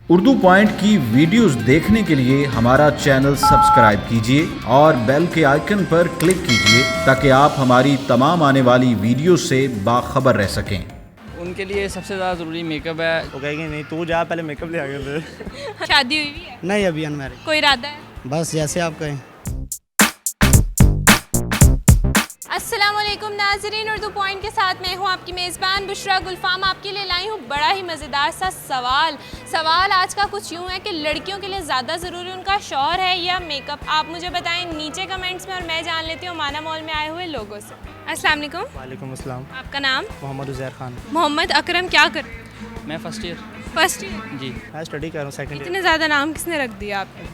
Urdu point की videos देखने के लिए हमारा चैनल सब्सक्राइब कीजिए और बेल के आइकन पर क्लिक कीजिए ताकि आप हमारी तमाम आने वाली वीडियो से बाखबर रह सकें। उनके लिए सबसे ज़्यादा ज़रूरी मेकअप है। वो कहेंगे नहीं तू जा पहले मेकअप ले आगे। शादी हुई है? नहीं अभी अनमैरिड। कोई इरादा है? बस जैसे आप कहें। अस्सलामुअलैकुम नाज़रीन, उर्दू पॉइंट के साथ मैं हूँ आपकी मेज़बान बुशरा गुलफाम। आपके लिए लाई हूँ बड़ा ही मज़ेदार सा सवाल आज का कुछ यूँ है कि लड़कियों के लिए ज़्यादा ज़रूरी उनका शौहर है या मेकअप? आप मुझे बताएं नीचे कमेंट्स में और मैं जान लेती हूँ माना मॉल में आए हुए लोगों से। अस्सलाम वालेकुम। वालेकुम अस्सलाम। आपका नाम? मोहम्मद उज़ैर खान। मोहम्मद अकरम। क्या कर रहे हैं? मैं फर्स्ट ईयर जी। मैं स्टडी कर रहा हूँ सेकंड ईयर। इतने ज़्यादा नाम किसने रख दिया आपको?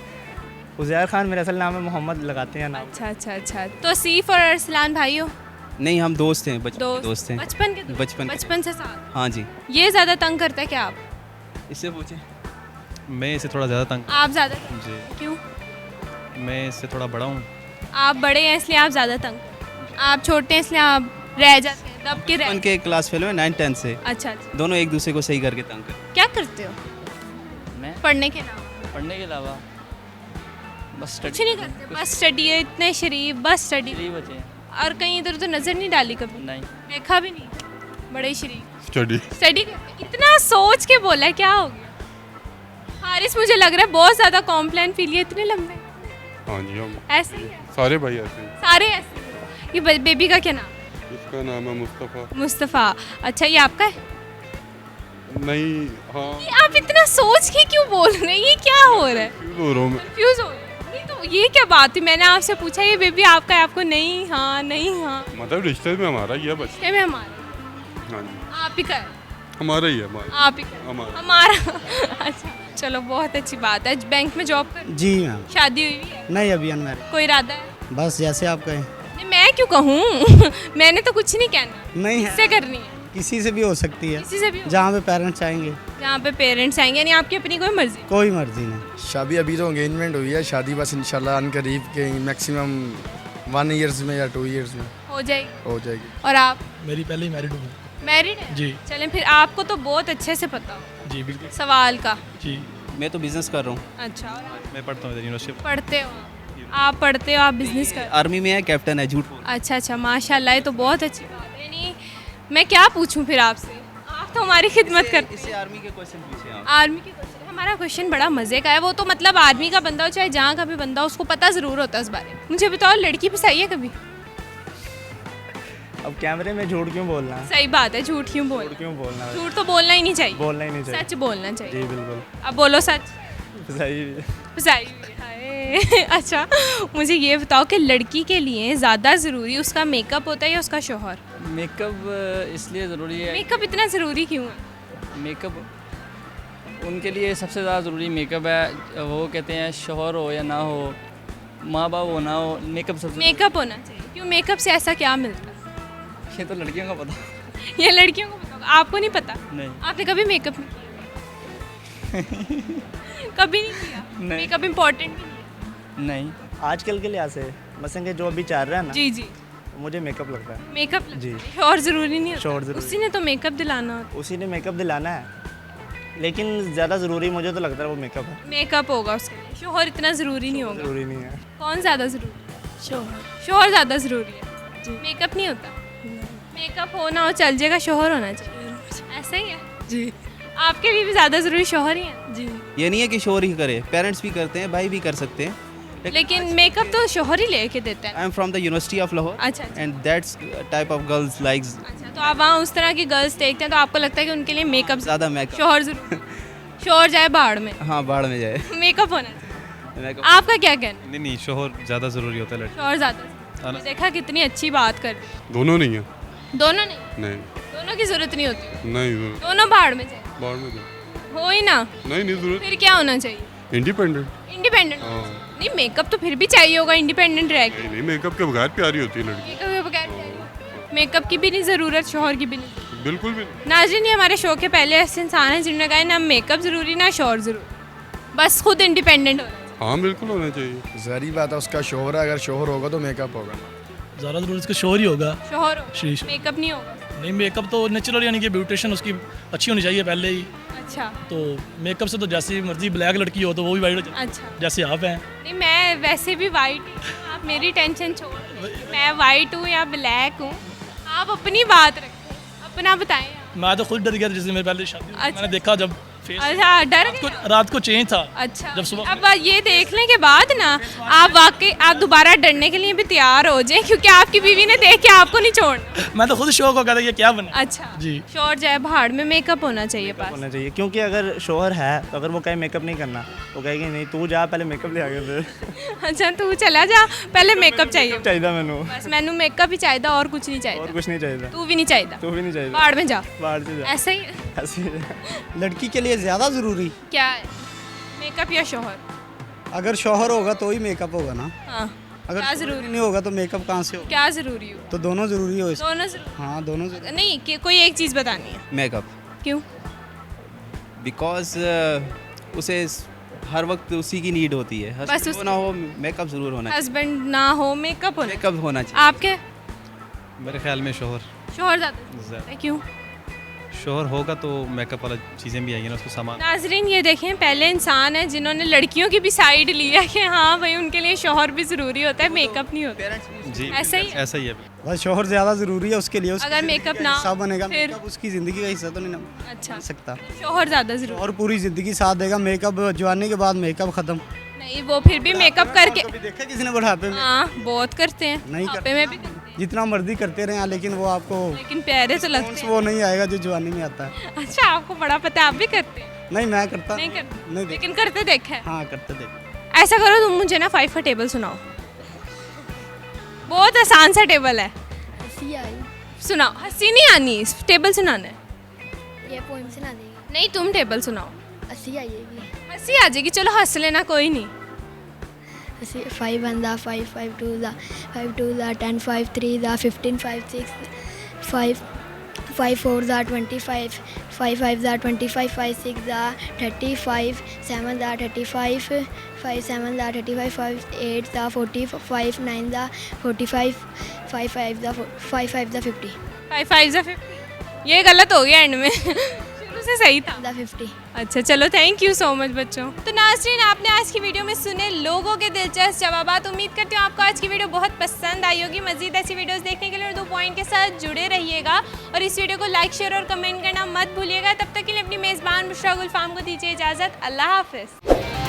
उज़ैर खान मेरा असल नाम है, मोहम्मद लगाते हैं नाम। अच्छा। तो सीफ और अरसलान भाई हो? नहीं, हम दोस्त हैं, दोस्त हैं। बचपन के दोस्त? बचपन से साथ? हाँ जी। ये ज़्यादा तंग करता है क्या आप? इससे पूछे। मैं इससे थोड़ा ज़्यादा तंग। आप ज़्यादा? जी। क्यों? मैं इससे थोड़ा बड़ा हूँ। आप बड़े हैं इसलिए आप ज़्यादा तंग, आप छोटे हैं इसलिए आप रह जाते हैं, दब के रह। उनके क्लास फेलो है 9-10 से। अच्छा। दोनों एक दूसरे को सही करके तंग कर। क्या करते हो मैं पढ़ने के अलावा? पढ़ने के अलावा बस कुछ नहीं करते, बस स्टडी है? इतने शरीफ, बस स्टडी। स्टडी बचे हैं। और कहीं इधर तो नज़र नहीं डाली कभी? नहीं। देखा भी नहीं? बड़े ही शरीफ स्टडी। स्टडी करते। इतना सोच के बोला है, क्या हो गया? हारिस मुझे लग रहा है बहुत ज़्यादा कॉम्प्लेन फील है, इतने लंबे। हाँ जी, हम ऐसे ही है सारे भाई ऐसे हैं। सारे ऐसे। ये बेबी का क्या नाम? इसका नाम है मुस्तफ़ा। मुस्तफ़ा। अच्छा, ये आपका है? नहीं, हाँ। ये आप इतना सोच के क्यों बोल रहे हैं? ये क्या हो रहा है? क्यों बोल रहा हूँ मैं? कंफ्यूज हो रहे हैं। नहीं तो ये क्या बात है? मैंने आपसे पूछा ये बेबी आपका है, आपको नहीं हाँ नहीं हाँ। मतलब रिश्ते में हमारा ही है बस। क्या में हमारा? हाँ जी, आप ही का है? हमारा ही है हमारा। आप ही का? हमारा। हमारा। अच्छा, चलो बहुत अच्छी बात है। बैंक में जॉब कर? जी मैम। शादी हुई है? नहीं अभी अनमैरिड। कोई इरादा है? बस जैसे आप कहें। नहीं, मैं क्यों कहूँ? मैंने तो कुछ नहीं कहना। नहीं किससे है, करनी है? किसी से भी हो सकती है, किसी से भी हो? जहाँ पे पेरेंट्स आएंगे। जहाँ पे पेरेंट्स आएंगे, यानी आपकी अपनी कोई मर्जी? कोई मर्जी नहीं। शादी अभी तो एंगेजमेंट हुई है, शादी बस इंशाल्लाह अनकरीब के मैक्सिमम 1 ईयर्स में या 2 ईयर्स में हो जाएगी। हो जाएगी। और आप? मेरी पहले ही मैरिड हूँ मैरिड है? जी। चलें फिर, आपको तो बहुत अच्छे से पता हो जी। बिल्कुल सवाल का। जी। मैं तो बिजनेस कर रहा हूँ। अच्छा, और आप? मैं पढ़ता हूँ इधर यूनिवर्सिटी। पढ़ते हो? आप पढ़ते हो, आप बिजनेस कर? आर्मी में है, कैप्टन है, झूठ बोल। अच्छा, माशाल्लाह, ये तो बहुत अच्छी बात है। यानी मैं क्या पूछूं फिर आपसे? आप तो हमारी खिदमत करते इससे हैं। आर्मी के क्वेश्चन पूछे आप। आर्मी के क्वेश्चन? हमारा क्वेश्चन बड़ा मज़े का है। वो तो मतलब आर्मी का बंदा हो चाहे जहाँ का भी बंदा हो, उसको पता ज़रूर होता है इस बारे में। मुझे बताओ, लड़की फंसाई है कभी? अब कैमरे में झूठ क्यों बोलना है? सही बात है, झूठ क्यों झूठ बोल? क्यों बोलना है? झूठ तो बोलना ही नहीं चाहिए, बोलना ही नहीं चाहिए। सच बोलना चाहिए। जी बिल्कुल। अब बोलो सच। सही। फंसाई हुई है। अच्छा, मुझे ये बताओ कि लड़की के लिए ज़्यादा ज़रूरी उसका मेकअप होता है या उसका शौहर? मेकअप इसलिए ज़रूरी है। मेकअप इतना ज़रूरी क्यों है? मेकअप उनके लिए सबसे ज़्यादा ज़रूरी मेकअप है। वो कहते हैं शौहर हो या ना हो, माँ बाप हो ना हो, मेकअप सबसे। मेकअप होना चाहिए। क्यों? मेकअप से ऐसा क्या मिलता है? ये तो लड़कियों का पता। ये लड़कियों को पता होगा, आपको नहीं पता? नहीं। आपने कभी मेकअप नहीं किया? कभी नहीं किया? नहीं। मेकअप इम्पोर्टेंट भी नहीं है? नहीं। आजकल के लिहाज से मसलन के जो अभी चल रहा है ना, जी। मुझे मेकअप लगता है। मेकअप जी। शौहर ज़रूरी नहीं शौहर होता? ज़रूरी। उसी ने तो मेकअप दिलाना होता उसी ने मेकअप दिलाना है, लेकिन ज़्यादा ज़रूरी मुझे तो लगता है वो मेकअप है। है। मेकअप होगा उसके लिए, शौहर इतना ज़रूरी नहीं होगा। ज़रूरी नहीं है। कौन ज़्यादा ज़रूरी? शौहर ज़्यादा ज़रूरी है। मेकअप नहीं होता? मेकअप होना हो चल जाएगा, शौहर होना चाहिए। ऐसा ही है जी। आपके लिए भी ज़्यादा ज़रूरी शौहर ही है जी। ये नहीं है कि शोर ही करे, पेरेंट्स भी करते हैं, भाई भी कर सकते हैं। लेकिन मेकअप तो शौहर ही लेके देते हैं। I am from the university of Lahore अच्छा। And that's type of girls likes अच्छा, तो आप वहाँ उस तरह की गर्ल्स देखते हैं तो आपको लगता है कि उनके लिए मेकअप ज़्यादा मेकअप। शौहर जरूर शौहर जाए बाहर में, हाँ, बाढ़ में जाए। मेकअप होना चाहिए। मेकअप आपका क्या कहना? नहीं, शोहर ज़्यादा ज़रूरी होता है लड़की। शौहर ज़्यादा। देखा कितनी अच्छी बात कर रही है। दोनों नहीं है। दोनों नहीं? नहीं दोनों की जरूरत नहीं होती? नहीं, दोनों बाहर में जाए? बाहर में तो हो ही ना। नहीं ज़रूरत। फिर क्या होना चाहिए? इंडिपेंडेंट। इंडिपेंडेंट। हाँ। नहीं, मेकअप तो फिर भी चाहिए होगा इंडिपेंडेंट रह के। नहीं, मेकअप के बगैर प्यारी होती है लड़की। मेकअप के बगैर चाहिए। मेकअप की भी नहीं ज़रूरत, शौहर की भी नहीं। बिल्कुल भी। नाज़रीन, ये हमारे शो के पहले ऐसे इंसान हैं जिन्होंने कहा ना मेकअप ज़रूरी ना शौहर ज़रूरी, बस खुद इंडिपेंडेंट होना। हाँ, बिल्कुल होना चाहिए। ज़ाहिर बात है, उसका शोहर है, अगर शोहर होगा तो मेकअप होगा। ज़्यादा ज़रूर इसका शोर ही होगा। शौहर हो, शीश। मेकअप नहीं होगा? नहीं, मेकअप तो नेचुरल यानी कि ब्यूटिशियन उसकी अच्छी होनी चाहिए पहले ही। अच्छा तो मेकअप से तो जैसी मर्जी ब्लैक लड़की हो तो वो भी वाइट हो जाती अच्छा है, जैसे आप हैं। नहीं मैं वैसे भी वाइट ही हूँ, आप मेरी टेंशन छोड़ दीजिए। मैं वाइट हूँ या ब्लैक हूँ, आप अपनी बात रखें, अपना बताएं आप। मैं तो खुद डर गया था जिस दिन मेरे पहले शादी हुई। अच्छा। मैंने देखा जब फेस अच्छा डर गए? रात को चेंज था। अच्छा जब सुबह अब ये देखने के बाद ना आप वाकई आप दोबारा डरने के लिए भी तैयार हो जाएं, क्योंकि आपकी बीवी ने देख के आपको नहीं छोड़ना। मैं तो खुद शौक हो गया था ये क्या बने। अच्छा जी। शोर जाए भाड़ में मेकअप होना चाहिए पास। होना चाहिए, क्योंकि अगर शोहर है तो अगर वो कहे मेकअप नहीं करना तो कहेगी नहीं तू जा पहले मेकअप ले आगे फिर अच्छा तू चला जा, पहले मेकअप चाहिए। चाहिए मैनू बस मैनू मेकअप ही चाहिए और कुछ नहीं और चाहिए। कुछ नहीं चाहिए, तू भी नहीं चाहिए, तू भी नहीं चाहिए, भाड़ में जा। बाहर से जा ऐसा ही ऐसे ही। लड़की के लिए ज़्यादा ज़रूरी, क्या है, मेकअप या शोहर? अगर शौहर होगा तो ही मेकअप होगा ना। हाँ अगर क्या शौहर जरूरी, नहीं होगा तो मेकअप कहाँ से होगा। क्या जरूरी हो? तो दोनों ज़रूरी हो इसमें। दोनों जरूरी हाँ दोनों ज़रूरी। नहीं कि कोई एक चीज़ बतानी है। मेकअप, क्यों? बिकॉज उसे हर वक्त उसी की नीड होती है। बस हस्बैंड उस- हो ना हो मेकअप ज़रूर होना चाहिए। हस्बैंड ना हो मेकअप होना। मेकअप होना चाहिए। आपके मेरे ख्याल में शोहर शोहर ज़्यादा क्यों? शोहर होगा तो मेकअप वाला चीज़ें भी आएंगी ना, उसको सामान। नाजरीन ये देखें, पहले इंसान है जिन्होंने लड़कियों की भी साइड लिया कि हाँ भाई उनके लिए शोहर भी ज़रूरी होता है, मेकअप नहीं होता। जी ऐसा ही है। ऐसा ही है। बस शौहर ज़्यादा ज़रूरी है उसके लिए। उसकी अगर ज़िंदगी मेकअप का ना हिस्सा बनेगा, फिर? मेकअप उसकी ज़िंदगी का हिस्सा तो नहीं ना अच्छा बन सकता। शोहर ज़्यादा ज़रूरी। और पूरी ज़िंदगी साथ देगा, मेकअप जवानी के बाद मेकअप ख़त्म। नहीं वो फिर भी मेकअप करके कभी देखा किसी ने बुढ़ापे में? हाँ बहुत करते हैं, नहीं बुढ़ापे में भी करते हैं, जितना मर्जी करते रहे लेकिन वो आपको लेकिन प्यारे तो लगते हैं। वो नहीं आएगा जो जवानी में आता है। अच्छा आपको बड़ा पता है, आप भी करते हैं? नहीं मैं करता नहीं करते, नहीं लेकिन करते देखा है। हाँ करते देख। ऐसा करो तुम मुझे ना 5 का टेबल सुनाओ, बहुत आसान सा टेबल है। हंसी आई, सुनाओ, हंसी नहीं आनी, टेबल सुनाना है। ये पोइम सुना देगी। नहीं तुम टेबल सुनाओ, हंसी आएगी। हंसी आ जाएगी, चलो हंस लेना कोई नहीं। हंसी 5 1 दा 5 5 2 दा 5 2 दा 10 5 3 दा 15 5 6 5 5 4 दा 25 5 5 दा 25 5 6 दा 35 7 दा 35 5 7 दा 35 5 8 दा 40 5 9 दा 45 5 5 दा 5 5 दा 50 5 5 जा 50, ये गलत हो गया एंड में शुरू से सही था। दा 50। अच्छा चलो थैंक यू सो मच बच्चों। तो नाज़रीन आपने आज की वीडियो में सुने लोगों के दिलचस्प जवाबात। उम्मीद करती हूँ आपको आज की वीडियो बहुत पसंद आई होगी। मज़ीद ऐसी वीडियोस देखने के लिए उर्दू पॉइंट के साथ जुड़े रहिएगा और इस वीडियो को लाइक शेयर और कमेंट करना मत भूलिएगा। तब तक के लिए अपनी मेज़बान बुशरा गुल फार्म को दीजिए इजाज़त। अल्लाह हाफ़िज़।